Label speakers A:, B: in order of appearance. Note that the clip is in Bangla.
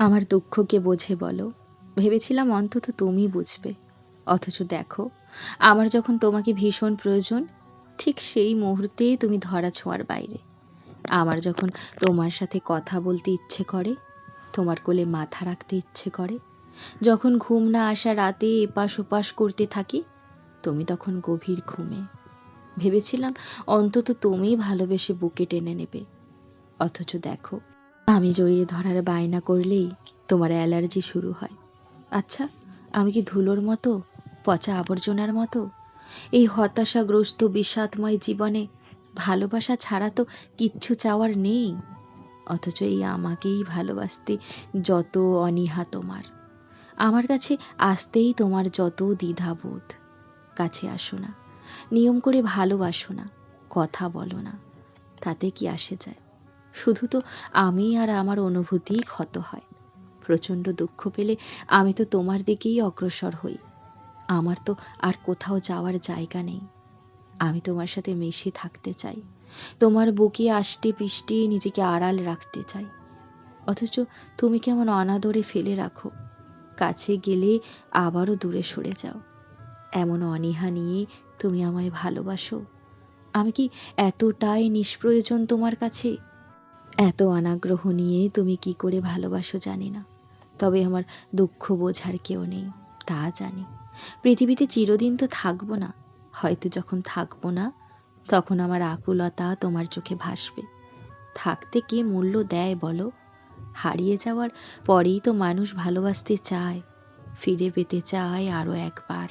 A: আমার দুঃখকে বোঝে বলো, ভেবেছিলাম অন্তত তুমি বুঝবে। অথচ দেখো, আমার যখন তোমাকে ভীষণ প্রয়োজন, ঠিক সেই মুহূর্তেই তুমি ধরা ছোঁয়ার বাইরে। আমার যখন তোমার সাথে কথা বলতে ইচ্ছে করে, তোমার কোলে মাথা রাখতে ইচ্ছে করে, যখন ঘুম না আসা রাতে এপাশ ওপাশ করতে থাকি, তুমি তখন গভীর ঘুমে। ভেবেছিলাম অন্তত তুমিই ভালোবেসে বুকে টেনে নেবে। অথচ দেখো, আমি জড়িয়ে ধরার বায়না করলেই তোমার অ্যালার্জি শুরু হয়। আচ্ছা, আমি কি ধুলোর মতো, পচা আবর্জনার মতো? এই হতাশাগ্রস্ত বিষাদময় জীবনে ভালোবাসা ছাড়া তো কিচ্ছু চাওয়ার নেই। অথচ এই আমাকেই ভালোবাসতে যত অনীহা তোমার, আমার কাছে আসতেই তোমার যত দ্বিধাবোধ। কাছে আসো না, নিয়ম করে ভালোবাসো না, কথা বলো না, তাতে কি আসে যায়? শুধু তো আমি আর আমার অনুভূতিই ক্ষত হয়। প্রচণ্ড দুঃখ পেলে আমি তো তোমার দিকেই অগ্রসর হই। আমার তো আর কোথাও যাওয়ার জায়গা নেই। আমি তোমার সাথে মিশে থাকতে চাই, তোমার বুকে আষ্টে পিষ্টে নিজেকে আড়াল রাখতে চাই। অথচ তুমি কেমন অনাদরে ফেলে রাখো, কাছে গেলে আবারও দূরে সরে যাও। এমন অনীহা নিয়ে তুমি আমায় ভালোবাসো? আমি কি এতটাই নিষ্প্রয়োজন তোমার কাছে? এত অনাগ্রহ নিয়ে তুমি কি করে ভালোবাসো জানি না, তবে আমার দুঃখ বোঝার কেউ নেই তা জানি। পৃথিবীতে চিরদিন তো থাকবো না, হয়তো যখন থাকবো না, তখন আমার আকুলতা তোমার চোখে ভাসবে। থাকতে কে মূল্য দেয় বলো? হারিয়ে যাওয়ার পরেই তো মানুষ ভালোবাসতে চায়, ফিরে পেতে চায় আরও একবার।